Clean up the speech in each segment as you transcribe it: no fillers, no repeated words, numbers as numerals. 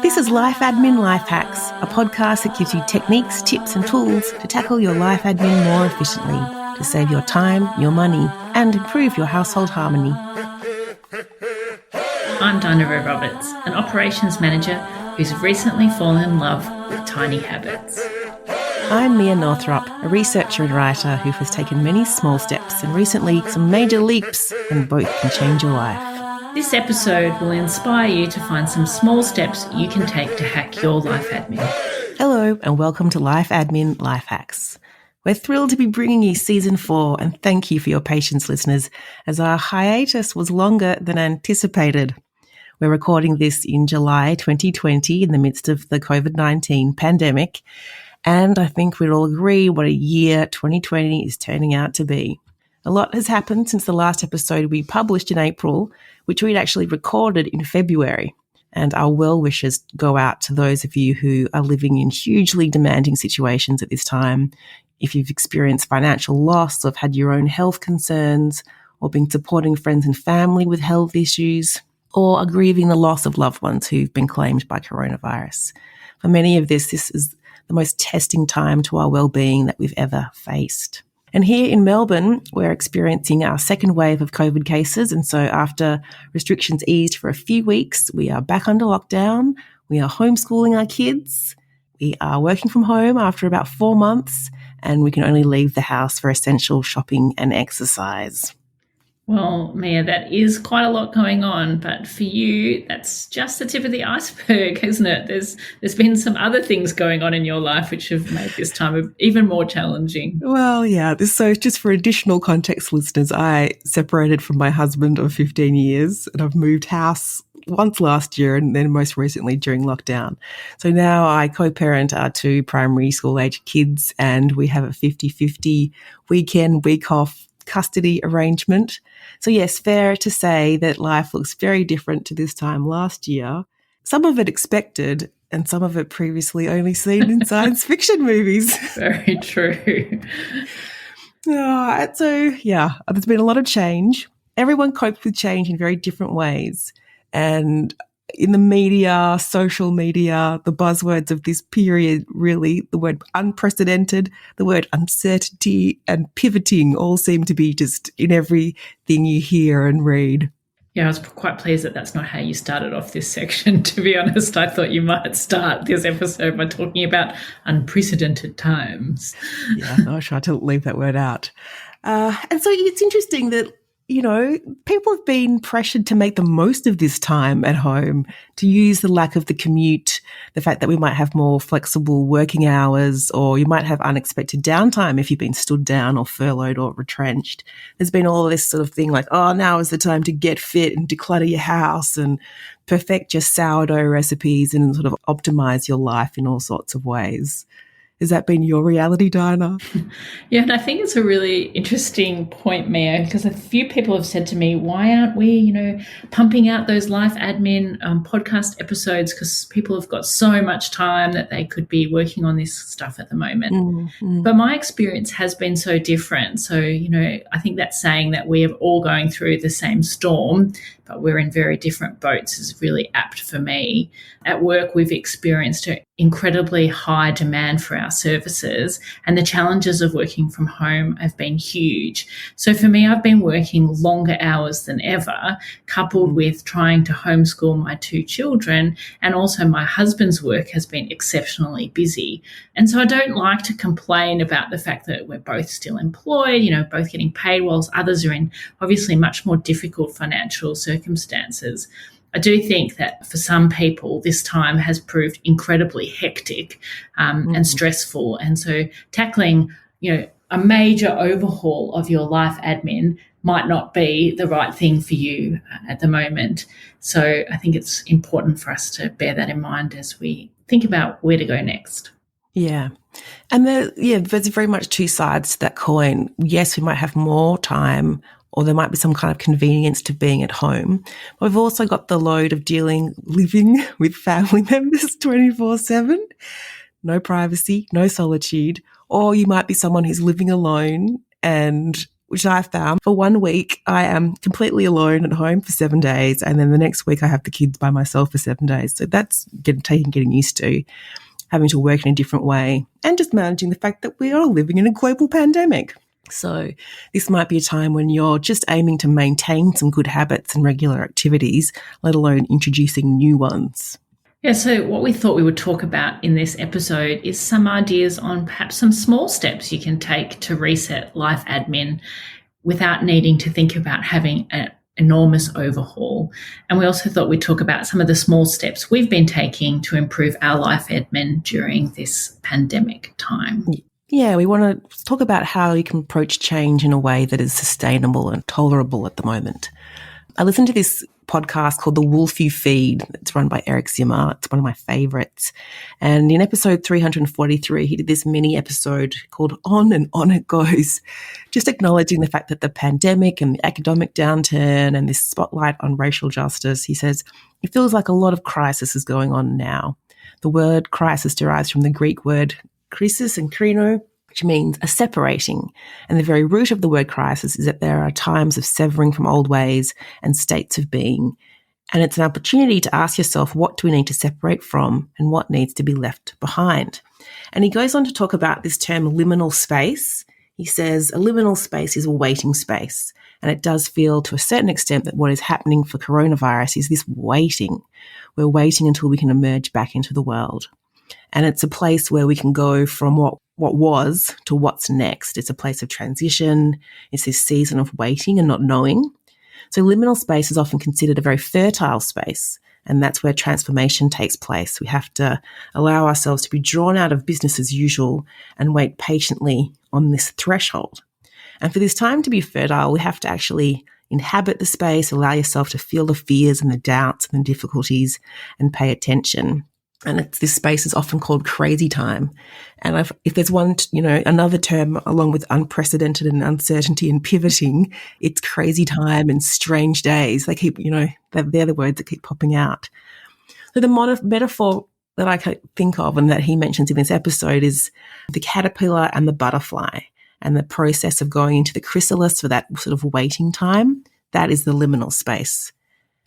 This is Life Admin Life Hacks, a podcast that gives you techniques, tips and tools to tackle your life admin more efficiently, to save your time, your money, and improve your household harmony. I'm Dinah Roberts, an operations manager who's recently fallen in love with tiny habits. I'm Mia Northrop, a researcher and writer who has taken many small steps and recently some major leaps, and both can change your life. This episode will inspire you to find some small steps you can take to hack your life admin. Hello and welcome to Life Admin Life Hacks. We're thrilled to be bringing you Season 4 and thank you for your patience, listeners, as our hiatus was longer than anticipated. We're recording this in July 2020 in the midst of the COVID-19 pandemic, and I think we'd all agree what a year 2020 is turning out to be. A lot has happened since the last episode we published in April, which we'd actually recorded in February. And our well wishes go out to those of you who are living in hugely demanding situations at this time. If you've experienced financial loss or have had your own health concerns, or been supporting friends and family with health issues, or are grieving the loss of loved ones who've been claimed by coronavirus. For many of this is the most testing time to our well-being that we've ever faced. And here in Melbourne, we're experiencing our second wave of COVID cases. And so after restrictions eased for a few weeks, we are back under lockdown. We are homeschooling our kids. We are working from home after about 4 months, and we can only leave the house for essential shopping and exercise. Well, Mia, that is quite a lot going on, but for you, that's just the tip of the iceberg, isn't it? There's been some other things going on in your life which have made this time even more challenging. Well, yeah. So just for additional context, listeners, I separated from my husband of 15 years and I've moved house once last year and then most recently during lockdown. So now I co-parent our 2 primary school age kids and we have a 50-50 weekend, week off custody arrangement. So yes, fair to say that life looks very different to this time last year. Some of it expected and some of it previously only seen in science fiction movies. Very true. So yeah, there's been a lot of change. Everyone copes with change in very different ways. And in the media, social media, the buzzwords of this period, really, the word unprecedented, the word uncertainty and pivoting all seem to be just in everything you hear and read. Yeah, I was quite pleased that that's not how you started off this section, to be honest. I thought you might start this episode by talking about unprecedented times. Yeah, I tried to leave that word out. And so it's interesting that, you know, people have been pressured to make the most of this time at home, to use the lack of the commute, the fact that we might have more flexible working hours, or you might have unexpected downtime if you've been stood down or furloughed or retrenched. There's been all this sort of thing like, oh, now is the time to get fit and declutter your house and perfect your sourdough recipes and sort of optimize your life in all sorts of ways. Has that been your reality, Dinah? Yeah, and I think it's a really interesting point, Mia, because a few people have said to me, why aren't we, pumping out those life admin podcast episodes, because people have got so much time that they could be working on this stuff at the moment. Mm-hmm. But my experience has been so different. So, I think that saying that we are all going through the same storm, but we're in very different boats is really apt for me. At work, we've experienced an incredibly high demand for our services, and the challenges of working from home have been huge. So for me, I've been working longer hours than ever, coupled with trying to homeschool my 2 children, and also my husband's work has been exceptionally busy. And so I don't like to complain about the fact that we're both still employed, both getting paid, whilst others are in obviously much more difficult financial circumstances. I do think that for some people, this time has proved incredibly hectic and stressful. And so tackling, a major overhaul of your life admin might not be the right thing for you at the moment. So I think it's important for us to bear that in mind as we think about where to go next. Yeah. And there's very much 2 sides to that coin. Yes, we might have more time, or there might be some kind of convenience to being at home. But we've also got the load of living with family members 24/7. No privacy, no solitude. Or you might be someone who's living alone and which I found for 1 week, I am completely alone at home for 7 days. And then the next week I have the kids by myself for 7 days. So that's getting used to having to work in a different way and just managing the fact that we are living in a global pandemic. So this might be a time when you're just aiming to maintain some good habits and regular activities, let alone introducing new ones. Yeah, so what we thought we would talk about in this episode is some ideas on perhaps some small steps you can take to reset life admin without needing to think about having an enormous overhaul. And we also thought we'd talk about some of the small steps we've been taking to improve our life admin during this pandemic time. Yeah, we want to talk about how you can approach change in a way that is sustainable and tolerable at the moment. I listened to this podcast called The Wolf You Feed. It's run by Eric Zimmer. It's one of my favorites. And in episode 343, he did this mini episode called On and On It Goes, just acknowledging the fact that the pandemic and the economic downturn and this spotlight on racial justice, he says, it feels like a lot of crisis is going on now. The word crisis derives from the Greek word krisis and krino, which means a separating. And the very root of the word crisis is that there are times of severing from old ways and states of being. And it's an opportunity to ask yourself, what do we need to separate from and what needs to be left behind? And he goes on to talk about this term liminal space. He says a liminal space is a waiting space. And it does feel to a certain extent that what is happening for coronavirus is this waiting. We're waiting until we can emerge back into the world. And it's a place where we can go from what was to what's next. It's a place of transition. It's this season of waiting and not knowing. So liminal space is often considered a very fertile space, and that's where transformation takes place. We have to allow ourselves to be drawn out of business as usual and wait patiently on this threshold. And for this time to be fertile, we have to actually inhabit the space, allow yourself to feel the fears and the doubts and the difficulties and pay attention. And this space is often called crazy time. And if there's one, another term along with unprecedented and uncertainty and pivoting, it's crazy time and strange days. They keep, they're the words that keep popping out. So the metaphor that I think of and that he mentions in this episode is the caterpillar and the butterfly, and the process of going into the chrysalis for that sort of waiting time. That is the liminal space.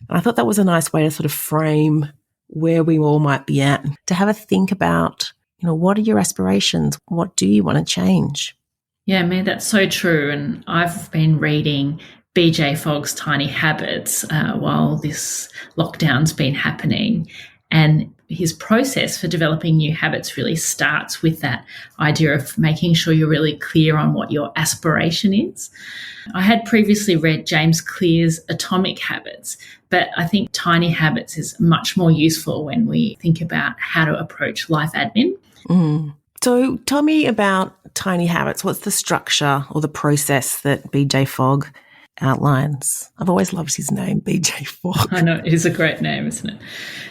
And I thought that was a nice way to sort of frame where we all might be at, to have a think about, what are your aspirations? What do you want to change? Yeah, man, that's so true. And I've been reading BJ Fogg's Tiny Habits while this lockdown's been happening. And his process for developing new habits really starts with that idea of making sure you're really clear on what your aspiration is. I had previously read James Clear's Atomic Habits, but I think Tiny Habits is much more useful when we think about how to approach life admin. So tell me about Tiny Habits. What's the structure or the process that BJ Fogg outlines? I've always loved his name, BJ Fogg. I know, it is a great name, isn't it?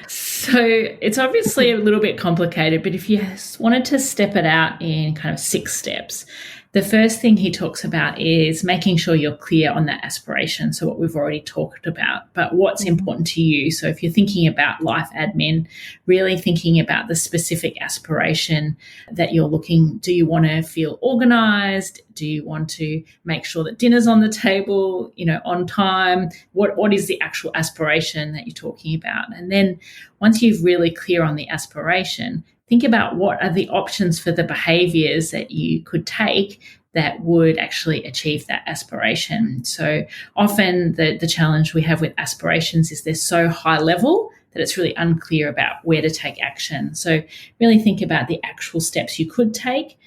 So it's obviously a little bit complicated, but if you wanted to step it out in kind of 6 steps, the first thing he talks about is making sure you're clear on that aspiration. So what we've already talked about, but what's important to you. So if you're thinking about life admin, really thinking about the specific aspiration that you're looking, do you want to feel organized? Do you want to make sure that dinner's on the table, on time? What is the actual aspiration that you're talking about? And then once you're really clear on the aspiration, think about what are the options for the behaviors that you could take that would actually achieve that aspiration. So often the challenge we have with aspirations is they're so high level that it's really unclear about where to take action. So really think about the actual steps you could take.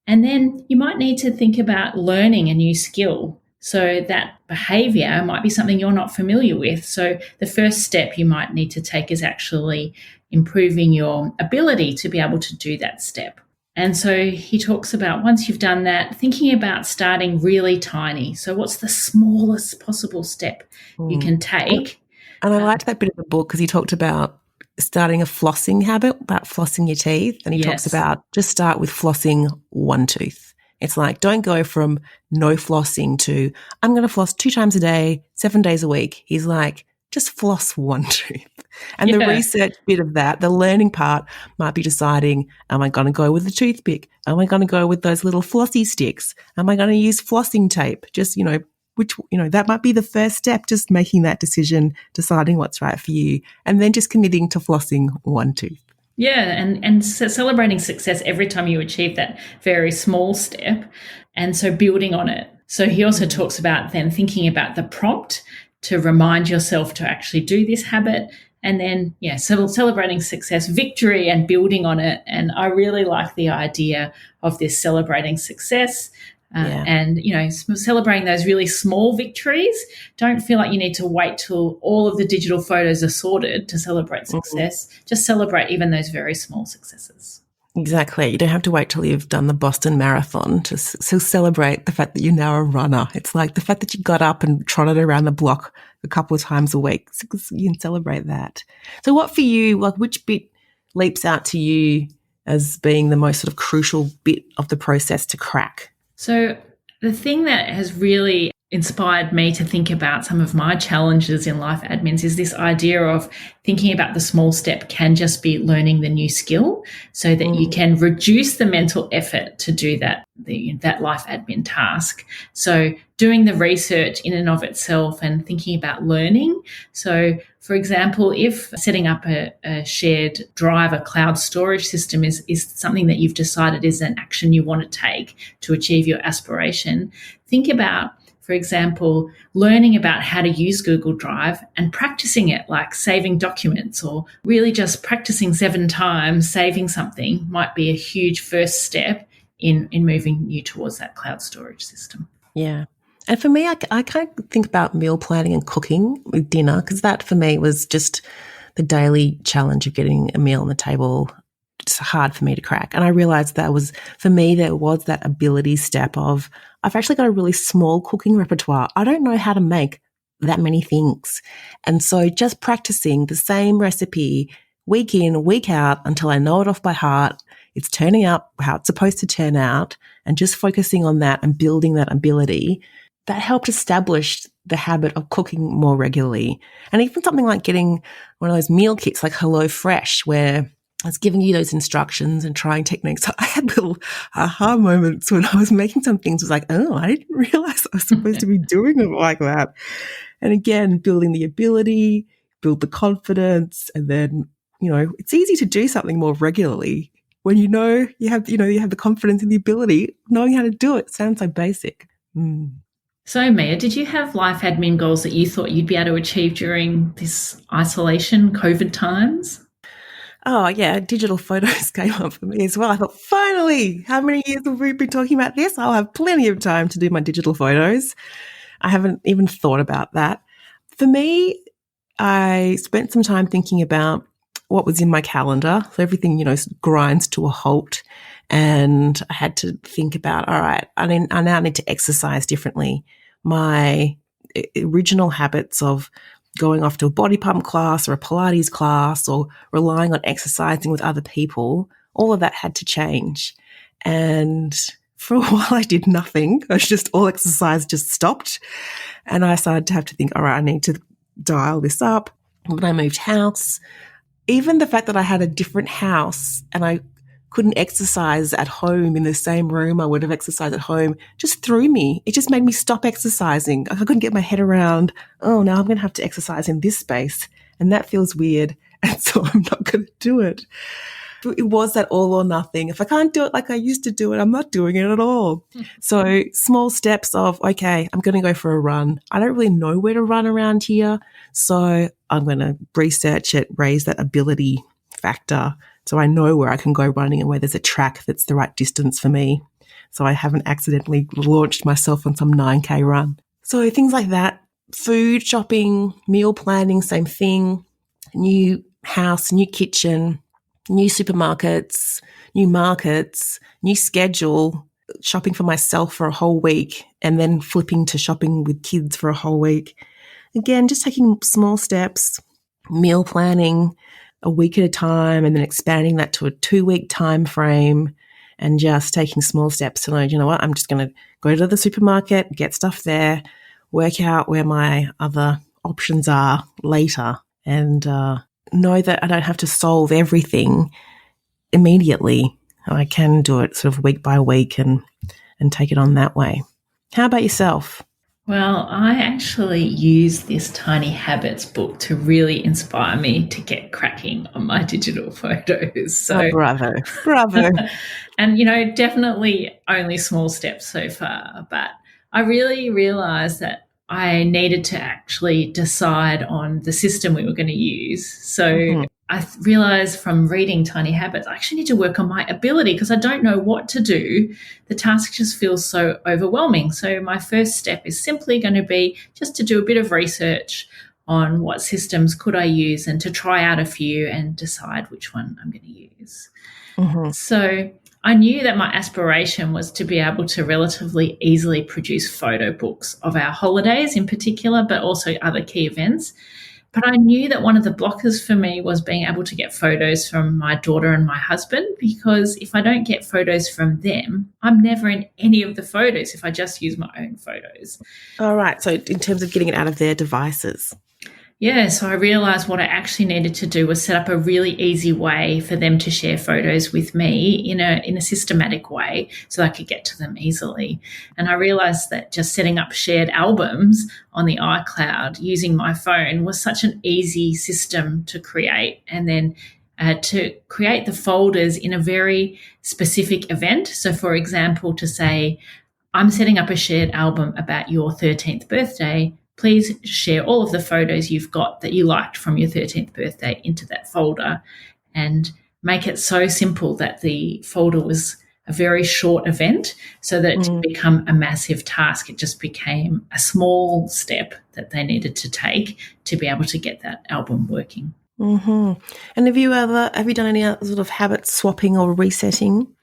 And then you might need to think about learning a new skill. So that behavior might be something you're not familiar with. So the first step you might need to take is actually improving your ability to be able to do that step. And so he talks about once you've done that, thinking about starting really tiny. So what's the smallest possible step you can take? And I liked that bit of the book because he talked about starting a flossing habit, about flossing your teeth. And he talks about just start with flossing one tooth. It's like, don't go from no flossing to I'm going to floss 2 times a day, 7 days a week. He's like, just floss one tooth. And the Yeah. research bit of that, the learning part might be deciding, am I going to go with the toothpick? Am I going to go with those little flossy sticks? Am I going to use flossing tape? Just, that might be the first step, just making that decision, deciding what's right for you, and then just committing to flossing one tooth. Yeah, and celebrating success every time you achieve that very small step, and so building on it. So he also talks about then thinking about the prompt to remind yourself to actually do this habit, and then celebrating success, victory, and building on it. And I really like the idea of this celebrating success. And, celebrating those really small victories. Don't feel like you need to wait till all of the digital photos are sorted to celebrate success. Just celebrate even those very small successes. Exactly. You don't have to wait till you've done the Boston Marathon to celebrate the fact that you're now a runner. It's like the fact that you got up and trotted around the block a couple of times a week. You can celebrate that. So what for you, like which bit leaps out to you as being the most sort of crucial bit of the process to crack? So the thing that has really inspired me to think about some of my challenges in life admins is this idea of thinking about the small step can just be learning the new skill so that you can reduce the mental effort to do that life admin task. So doing the research in and of itself and thinking about learning. So for example, if setting up a shared drive, a cloud storage system is something that you've decided is an action you want to take to achieve your aspiration, think about, for example, learning about how to use Google Drive and practicing it, like saving documents, or really just practicing 7 times, saving something might be a huge first step in moving you towards that cloud storage system. Yeah. And for me, I kind of think about meal planning and cooking with dinner, because that for me was just the daily challenge of getting a meal on the table. It's hard for me to crack. And I realized that was, for me, there was that ability step of, I've actually got a really small cooking repertoire. I don't know how to make that many things. And so just practicing the same recipe week in, week out until I know it off by heart, it's turning out how it's supposed to turn out, and just focusing on that and building that ability, that helped establish the habit of cooking more regularly. And even something like getting one of those meal kits like HelloFresh, where I was giving you those instructions and trying techniques. I had little aha moments when I was making some things. It was like, oh, I didn't realize I was supposed to be doing it like that. And again, building the ability, build the confidence, and then, it's easy to do something more regularly when you have the confidence and the ability. Knowing how to do it sounds so basic. So, Mia, did you have life admin goals that you thought you'd be able to achieve during this isolation, COVID times? Oh, yeah, digital photos came up for me as well. I thought, finally, how many years have we been talking about this? I'll have plenty of time to do my digital photos. I haven't even thought about that. For me, I spent some time thinking about what was in my calendar. So everything, grinds to a halt. And I had to think about, all right, I now need to exercise differently. My original habits of going off to a body pump class or a Pilates class or relying on exercising with other people, all of that had to change. And for a while I did nothing. I was just, all exercise just stopped. And I started to have to think, all right, I need to dial this up. When I moved house, even the fact that I had a different house and I couldn't exercise at home in the same room I would have exercised at home just threw me. It just made me stop exercising. I couldn't get my head around, oh, now I'm going to have to exercise in this space. And that feels weird. And so I'm not going to do it. It was that all or nothing. If I can't do it like I used to do it, I'm not doing it at all. So small steps of, okay, I'm going to go for a run. I don't really know where to run around here. So I'm going to research it, raise that ability factor, so I know where I can go running and where there's a track that's the right distance for me. So I haven't accidentally launched myself on some 9K run. So things like that, food shopping, meal planning, same thing, new house, new kitchen, new supermarkets, new markets, new schedule, shopping for myself for a whole week and then flipping to shopping with kids for a whole week. Again, just taking small steps, meal planning, a week at a time, and then expanding that to a 2-week time frame, and just taking small steps to know, you know what, I'm just going to go to the supermarket, get stuff there, work out where my other options are later, and know that I don't have to solve everything immediately. I can do it sort of week by week and take it on that way. How about yourself? Well, I actually use this Tiny Habits book to really inspire me to get cracking on my digital photos. So, Oh, bravo. Bravo. and, definitely only small steps so far, but I really realized that I needed to actually decide on the system we were going to use. So I realized from reading Tiny Habits, I actually need to work on my ability because I don't know what to do. The task just feels so overwhelming. So my first step is simply going to be just to do a bit of research on what systems could I use and to try out a few and decide which one I'm going to use. So I knew that my aspiration was to be able to relatively easily produce photo books of our holidays in particular, but also other key events. But I knew that one of the blockers for me was being able to get photos from my daughter and my husband, because if I don't get photos from them, I'm never in any of the photos if I just use my own photos. All right. So in terms of getting it out of their devices. Yeah, so I realised what I actually needed to do was set up a really easy way for them to share photos with me in a systematic way so I could get to them easily. And I realised that just setting up shared albums on the iCloud using my phone was such an easy system to create, and then to create the folders in a very specific event. So, for example, to say, I'm setting up a shared album about your 13th birthday. Please share all of the photos you've got that you liked from your 13th birthday into that folder, and make it so simple that the folder was a very short event so that it didn't become a massive task. It just became a small step that they needed to take to be able to get that album working. And have you done any other sort of habit swapping or resetting?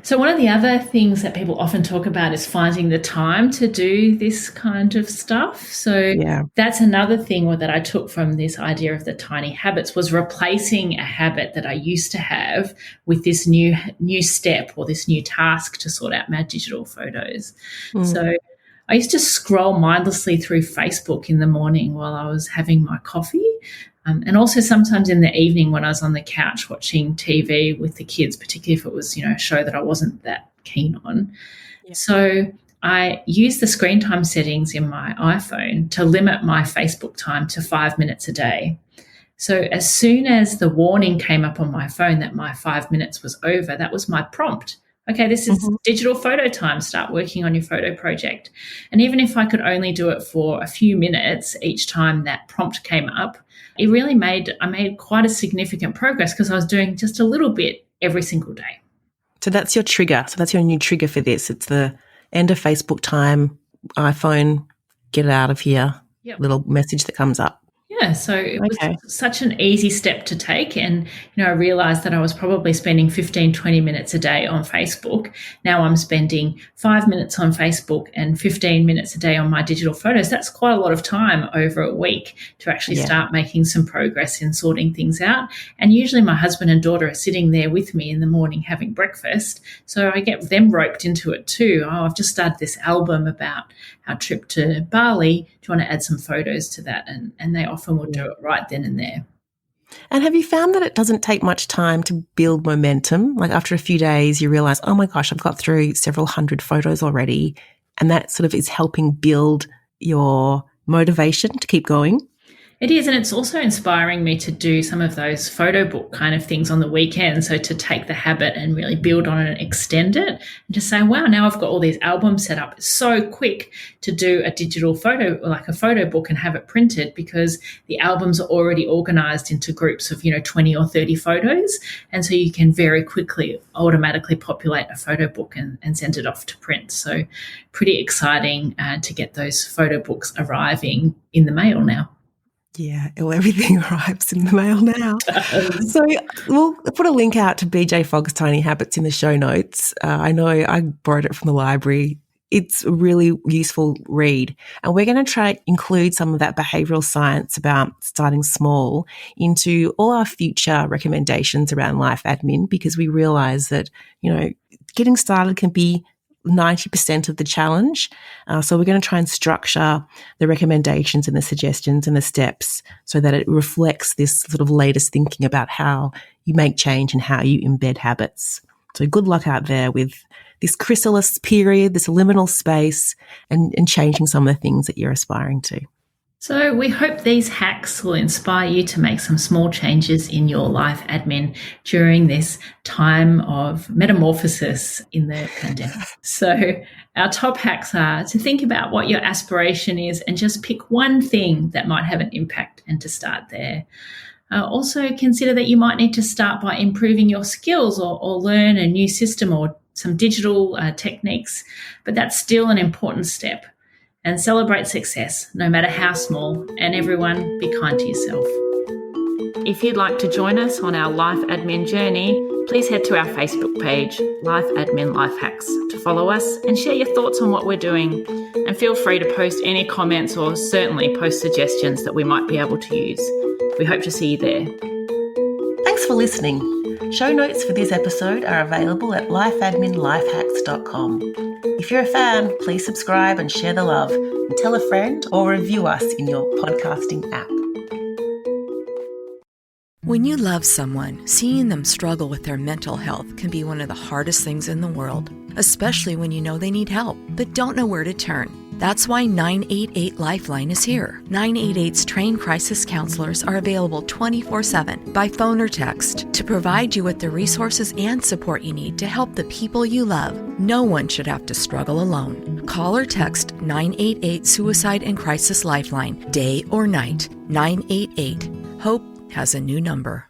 So one of the other things that people often talk about is finding the time to do this kind of stuff. So that's another thing that I took from this idea of the tiny habits, was replacing a habit that I used to have with this new step or this new task to sort out my digital photos. So I used to scroll mindlessly through Facebook in the morning while I was having my coffee. And also sometimes in the evening when I was on the couch watching TV with the kids, particularly if it was, a show that I wasn't that keen on. Yeah. So I used the screen time settings in my iPhone to limit my Facebook time to 5 minutes a day. So as soon as the warning came up on my phone that my 5 minutes was over, that was my prompt. Okay, this is digital photo time. Start working on your photo project. And even if I could only do it for a few minutes each time that prompt came up, I made quite a significant progress because I was doing just a little bit every single day. So that's your trigger. So that's your new trigger for this. It's the end of Facebook time, iPhone, get it out of here, little message that comes up. Yeah, so it was such an easy step to take. And, I realized that I was probably spending 15, 20 minutes a day on Facebook. Now I'm spending 5 minutes on Facebook and 15 minutes a day on my digital photos. That's quite a lot of time over a week to actually start making some progress in sorting things out. And usually my husband and daughter are sitting there with me in the morning having breakfast. So I get them roped into it too. Oh, I've just started this album about our trip to Bali. Do you want to add some photos to that? And they often will do it right then and there. And have you found that it doesn't take much time to build momentum? Like after a few days, you realize, oh my gosh, I've got through several hundred photos already. And that sort of is helping build your motivation to keep going. It is, and it's also inspiring me to do some of those photo book kind of things on the weekend. So to take the habit and really build on it and extend it, and to say, wow, now I've got all these albums set up. It's so quick to do a digital photo, like a photo book, and have it printed because the albums are already organized into groups of, 20 or 30 photos. And so you can very quickly automatically populate a photo book and send it off to print. So pretty exciting to get those photo books arriving in the mail now. Yeah, well, everything arrives in the mail now. So we'll put a link out to BJ Fogg's Tiny Habits in the show notes. I know I borrowed it from the library. It's a really useful read. And we're going to try to include some of that behavioural science about starting small into all our future recommendations around life admin, because we realise that, getting started can be 90% of the challenge. So we're going to try and structure the recommendations and the suggestions and the steps so that it reflects this sort of latest thinking about how you make change and how you embed habits. So good luck out there with this chrysalis period, this liminal space, and changing some of the things that you're aspiring to. So we hope these hacks will inspire you to make some small changes in your life admin during this time of metamorphosis in the pandemic. So our top hacks are to think about what your aspiration is and just pick one thing that might have an impact and to start there. Also consider that you might need to start by improving your skills or learn a new system or some digital techniques, but that's still an important step. And celebrate success, no matter how small, and everyone, be kind to yourself. If you'd like to join us on our life admin journey, please head to our Facebook page, Life Admin Life Hacks, to follow us and share your thoughts on what we're doing. And feel free to post any comments or certainly post suggestions that we might be able to use. We hope to see you there. Thanks for listening. Show notes for this episode are available at lifeadminlifehacks.com. If you're a fan, please subscribe and share the love, and tell a friend or review us in your podcasting app. When you love someone, seeing them struggle with their mental health can be one of the hardest things in the world, especially when you know they need help, but don't know where to turn. That's why 988 Lifeline is here. 988's trained crisis counselors are available 24/7 by phone or text to provide you with the resources and support you need to help the people you love. No one should have to struggle alone. Call or text 988 Suicide and Crisis Lifeline, day or night. 988. Hope has a new number.